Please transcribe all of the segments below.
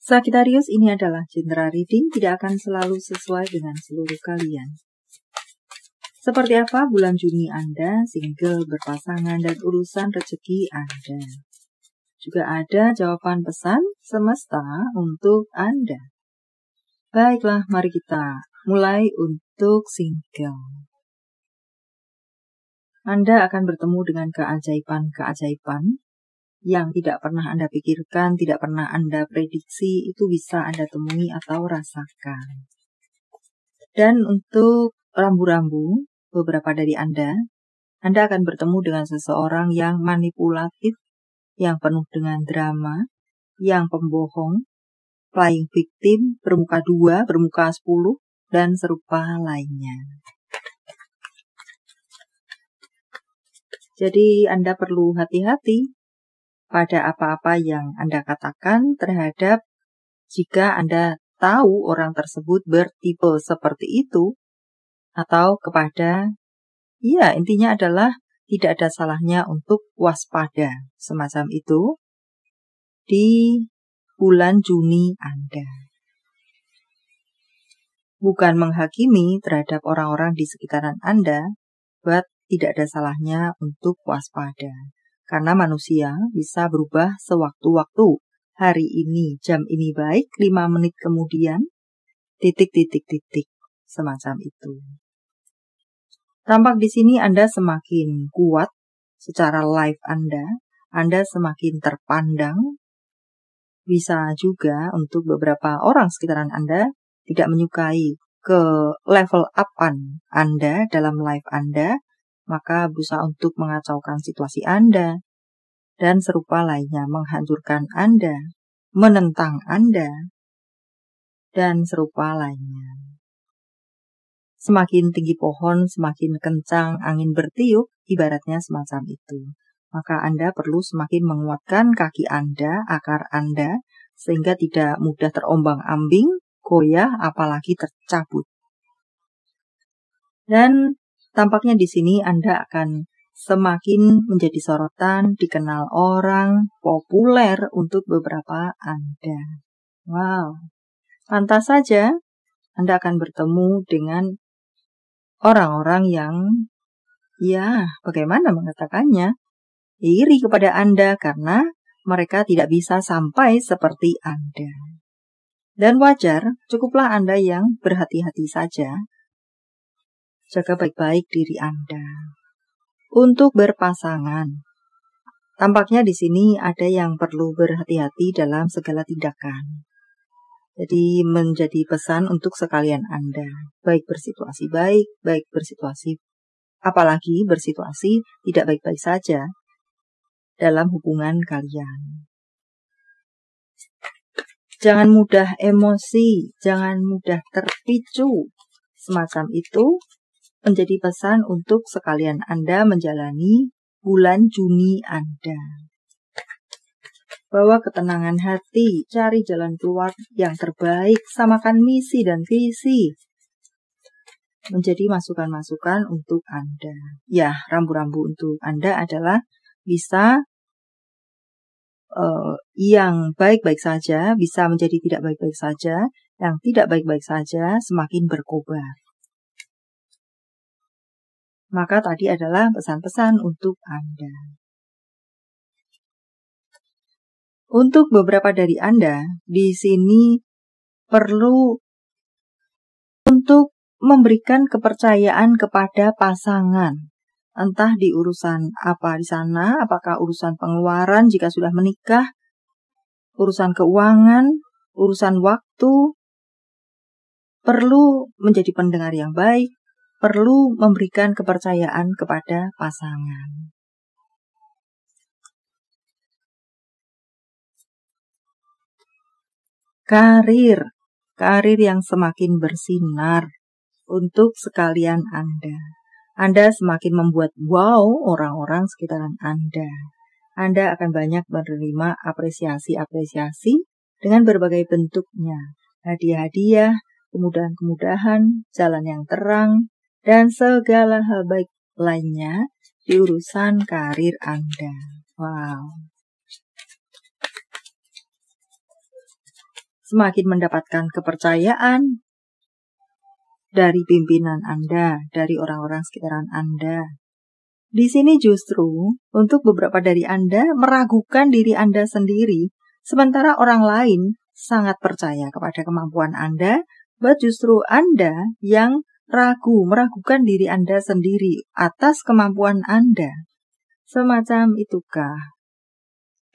Sagittarius, ini adalah general reading, tidak akan selalu sesuai dengan seluruh kalian. Seperti apa bulan Juni Anda, single, berpasangan, dan urusan rezeki Anda. Juga ada jawaban pesan semesta untuk Anda. Baiklah, mari kita mulai untuk single. Anda akan bertemu dengan keajaiban-keajaiban yang tidak pernah Anda pikirkan, tidak pernah Anda prediksi, itu bisa Anda temui atau rasakan. Dan untuk rambu-rambu, beberapa dari Anda akan bertemu dengan seseorang yang manipulatif, yang penuh dengan drama, yang pembohong, playing victim, bermuka 2, bermuka 10, dan serupa lainnya. Jadi Anda perlu hati-hati pada apa-apa yang Anda katakan terhadap jika Anda tahu orang tersebut bertipe seperti itu, atau kepada, ya intinya adalah tidak ada salahnya untuk waspada semacam itu di bulan Juni Anda. Bukan menghakimi terhadap orang-orang di sekitaran Anda, but tidak ada salahnya untuk waspada. Karena manusia bisa berubah sewaktu-waktu. Hari ini, jam ini baik, 5 menit kemudian, titik, semacam itu. Tampak di sini Anda semakin kuat secara live Anda semakin terpandang. Bisa juga untuk beberapa orang sekitaran Anda tidak menyukai ke level up-an Anda dalam live Anda, maka berusaha untuk mengacaukan situasi Anda, dan serupa lainnya, menghancurkan Anda, menentang Anda, dan serupa lainnya. Semakin tinggi pohon, semakin kencang angin bertiup, ibaratnya semacam itu. Maka Anda perlu semakin menguatkan kaki Anda, akar Anda, sehingga tidak mudah terombang-ambing, goyah, apalagi tercabut. Dan tampaknya di sini Anda akan semakin menjadi sorotan, dikenal orang, populer untuk beberapa Anda. Wow, pantas saja Anda akan bertemu dengan orang-orang yang, ya bagaimana mengatakannya, iri kepada Anda karena mereka tidak bisa sampai seperti Anda. Dan wajar, cukuplah Anda yang berhati-hati saja. Jaga baik-baik diri Anda. Untuk berpasangan, tampaknya di sini ada yang perlu berhati-hati dalam segala tindakan. Jadi menjadi pesan untuk sekalian Anda, baik bersituasi baik, baik bersituasi, apalagi bersituasi tidak baik-baik saja dalam hubungan kalian. Jangan mudah emosi, jangan mudah terpicu, semacam itu. Menjadi pesan untuk sekalian Anda menjalani bulan Juni Anda. Bawa ketenangan hati, cari jalan keluar yang terbaik, samakan misi dan visi. Menjadi masukan-masukan untuk Anda. Ya, rambu-rambu untuk Anda adalah bisa yang baik-baik saja, bisa menjadi tidak baik-baik saja, yang tidak baik-baik saja semakin berkobar. Maka tadi adalah pesan-pesan untuk Anda. Untuk beberapa dari Anda, di sini perlu untuk memberikan kepercayaan kepada pasangan. Entah di urusan apa di sana, apakah urusan pengeluaran jika sudah menikah, urusan keuangan, urusan waktu, perlu menjadi pendengar yang baik, perlu memberikan kepercayaan kepada pasangan. Karir yang semakin bersinar untuk sekalian Anda. Anda semakin membuat wow orang-orang sekitaran Anda. Anda akan banyak menerima apresiasi-apresiasi dengan berbagai bentuknya. Hadiah-hadiah, kemudahan-kemudahan, jalan yang terang, dan segala hal baik lainnya di urusan karir Anda. Wow. semakin mendapatkan kepercayaan dari pimpinan Anda, dari orang-orang sekitaran Anda. Di sini justru untuk beberapa dari Anda meragukan diri Anda sendiri, sementara orang lain sangat percaya kepada kemampuan Anda, buat justru Anda yang meragukan diri Anda sendiri atas kemampuan Anda. Semacam itukah?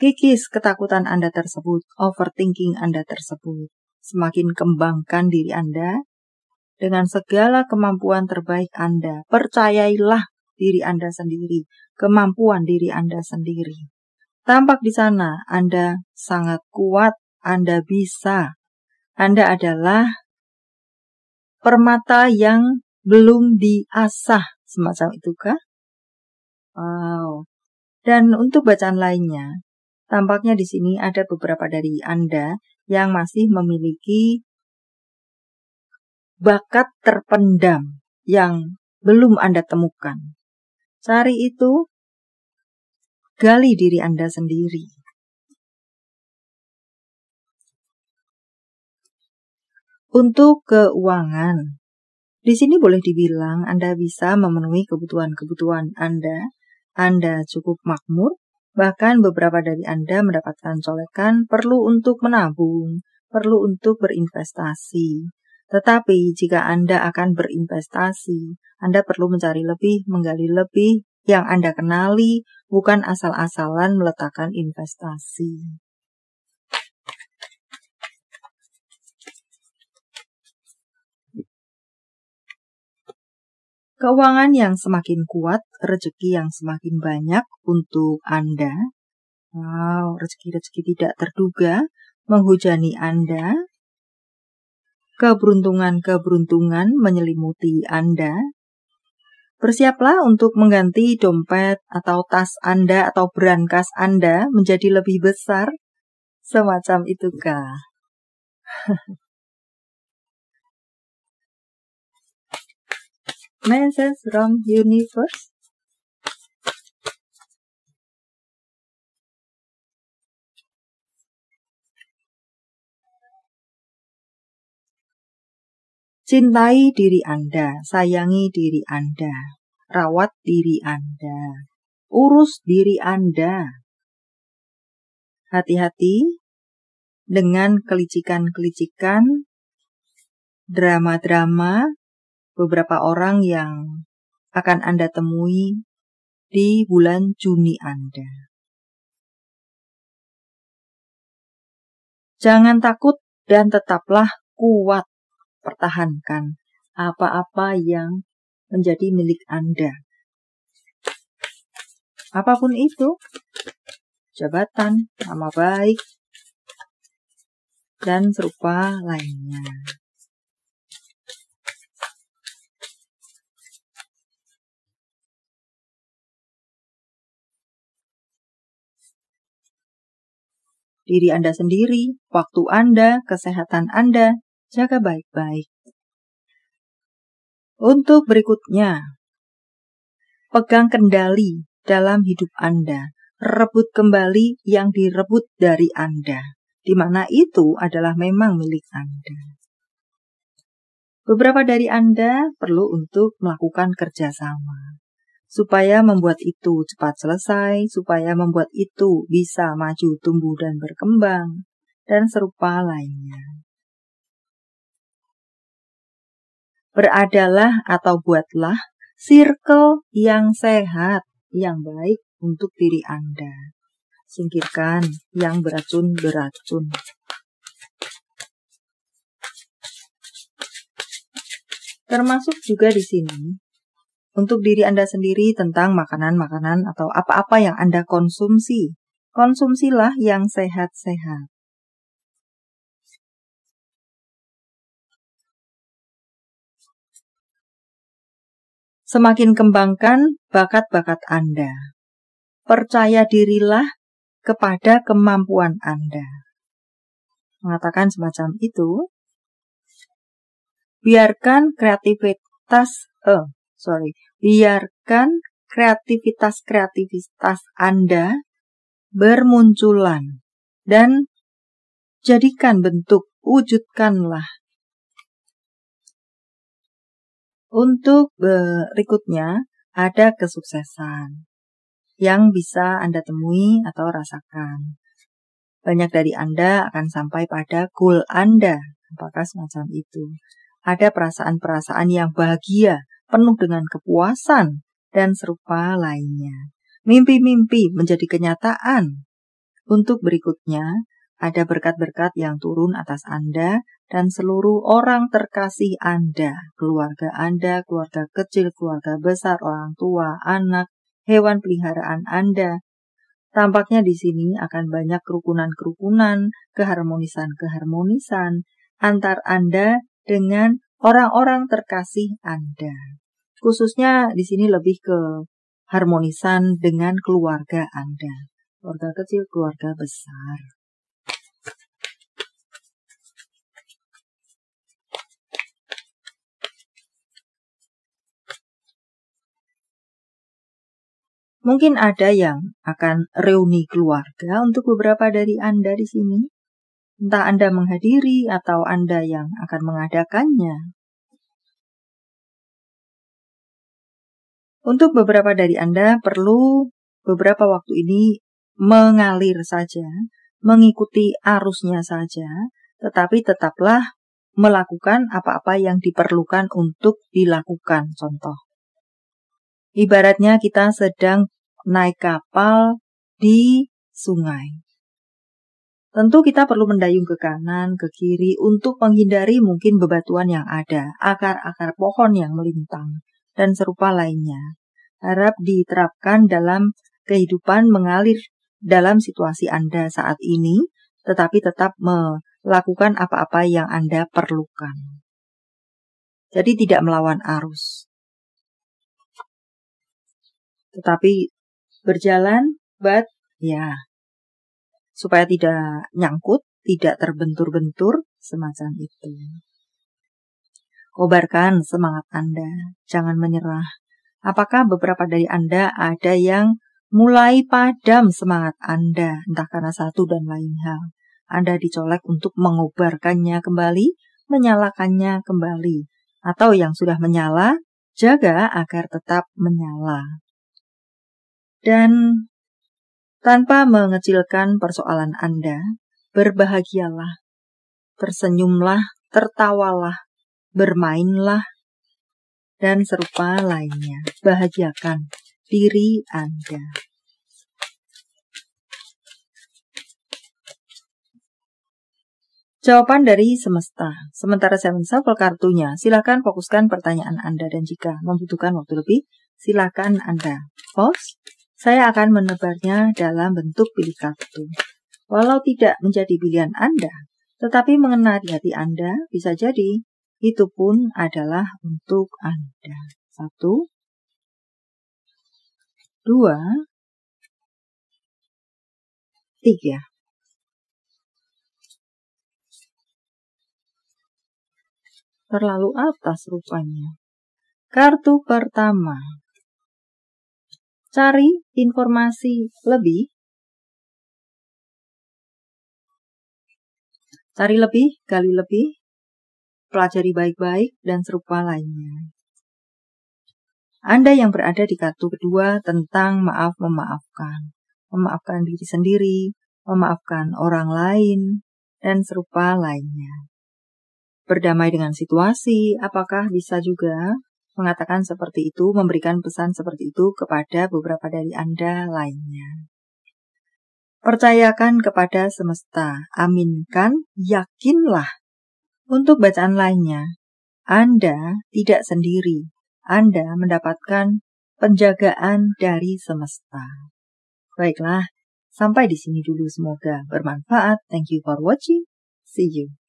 Kikis ketakutan Anda tersebut, overthinking Anda tersebut. Semakin kembangkan diri Anda dengan segala kemampuan terbaik Anda. Percayailah diri Anda sendiri, kemampuan diri Anda sendiri. Tampak di sana Anda sangat kuat, Anda bisa. Anda adalah permata yang belum diasah, semacam itukah? Wow. Dan untuk bacaan lainnya, tampaknya di sini ada beberapa dari Anda yang masih memiliki bakat terpendam yang belum Anda temukan. Cari itu, gali diri Anda sendiri. Untuk keuangan, di sini boleh dibilang Anda bisa memenuhi kebutuhan-kebutuhan Anda. Anda cukup makmur, bahkan beberapa dari Anda mendapatkan colekan perlu untuk menabung, perlu untuk berinvestasi. Tetapi jika Anda akan berinvestasi, Anda perlu mencari lebih, menggali lebih, yang Anda kenali, bukan asal-asalan meletakkan investasi. Keuangan yang semakin kuat, rezeki yang semakin banyak untuk Anda. Wow, rezeki-rezeki tidak terduga menghujani Anda. Keberuntungan-keberuntungan menyelimuti Anda. Bersiaplah untuk mengganti dompet atau tas Anda atau brankas Anda menjadi lebih besar. Semacam itukah? Message from universe. Cintai diri Anda, sayangi diri Anda, rawat diri Anda, urus diri Anda. Hati-hati dengan kelicikan-kelicikan, drama-drama beberapa orang yang akan Anda temui di bulan Juni Anda. Jangan takut dan tetaplah kuat. Pertahankan apa-apa yang menjadi milik Anda. Apapun itu, jabatan, nama baik, dan serupa lainnya. Diri Anda sendiri, waktu Anda, kesehatan Anda, jaga baik-baik. Untuk berikutnya, pegang kendali dalam hidup Anda. Rebut kembali yang direbut dari Anda, di mana itu adalah memang milik Anda. Beberapa dari Anda perlu untuk melakukan kerjasama, supaya membuat itu cepat selesai, supaya membuat itu bisa maju, tumbuh, dan berkembang, dan serupa lainnya. Beradalah atau buatlah circle yang sehat, yang baik untuk diri Anda. Singkirkan yang beracun-beracun. Termasuk juga di sini, untuk diri Anda sendiri tentang makanan-makanan atau apa-apa yang Anda konsumsi. Konsumsilah yang sehat-sehat. Semakin kembangkan bakat-bakat Anda. Percaya dirilah kepada kemampuan Anda. Mengatakan semacam itu, biarkan kreativitas Anda bermunculan dan jadikan bentuk wujudkanlah. Untuk berikutnya ada kesuksesan yang bisa Anda temui atau rasakan. Banyak dari Anda akan sampai pada goal Anda. Apakah semacam itu? Ada perasaan-perasaan yang bahagia, penuh dengan kepuasan, dan serupa lainnya. Mimpi-mimpi menjadi kenyataan. Untuk berikutnya, ada berkat-berkat yang turun atas Anda dan seluruh orang terkasih Anda, keluarga Anda, keluarga kecil, keluarga besar, orang tua, anak, hewan peliharaan Anda. Tampaknya di sini akan banyak kerukunan-kerukunan, keharmonisan-keharmonisan antar Anda dengan orang-orang terkasih Anda. Khususnya di sini lebih ke harmonisan dengan keluarga Anda. Keluarga kecil, keluarga besar. Mungkin ada yang akan reuni keluarga untuk beberapa dari Anda di sini. Entah Anda menghadiri atau Anda yang akan mengadakannya. Untuk beberapa dari Anda perlu beberapa waktu ini mengalir saja, mengikuti arusnya saja, tetapi tetaplah melakukan apa-apa yang diperlukan untuk dilakukan. Contoh, ibaratnya kita sedang naik kapal di sungai. Tentu kita perlu mendayung ke kanan, ke kiri untuk menghindari mungkin bebatuan yang ada, akar-akar pohon yang melintang, dan serupa lainnya. Harap diterapkan dalam kehidupan mengalir dalam situasi Anda saat ini, tetapi tetap melakukan apa-apa yang Anda perlukan. Jadi tidak melawan arus. Tetapi berjalan, supaya tidak nyangkut, tidak terbentur-bentur, semacam itu. Kobarkan semangat Anda, jangan menyerah. Apakah beberapa dari Anda ada yang mulai padam semangat Anda, entah karena satu dan lain hal? Anda dicolek untuk mengobarkannya kembali, menyalakannya kembali. Atau yang sudah menyala, jaga agar tetap menyala. Dan tanpa mengecilkan persoalan Anda, berbahagialah, tersenyumlah, tertawalah, bermainlah, dan serupa lainnya. Bahagiakan diri Anda. Jawaban dari semesta. Sementara saya menshuffle kartunya, silakan fokuskan pertanyaan Anda dan jika membutuhkan waktu lebih, silakan Anda pause. Saya akan menebarnya dalam bentuk pilih kartu. Walau tidak menjadi pilihan Anda, tetapi mengena di hati Anda, bisa jadi itu pun adalah untuk Anda. 1, 2, 3. Terlalu atas rupanya. Kartu pertama. Cari informasi lebih. Cari lebih, gali lebih, pelajari baik-baik, dan serupa lainnya. Anda yang berada di kartu kedua tentang maaf memaafkan. Memaafkan diri sendiri, memaafkan orang lain, dan serupa lainnya. Berdamai dengan situasi, apakah bisa juga mengatakan seperti itu, memberikan pesan seperti itu kepada beberapa dari Anda lainnya. Percayakan kepada semesta, aminkan, yakinlah. Untuk bacaan lainnya, Anda tidak sendiri. Anda mendapatkan penjagaan dari semesta. Baiklah, sampai di sini dulu, semoga bermanfaat. Thank you for watching. See you.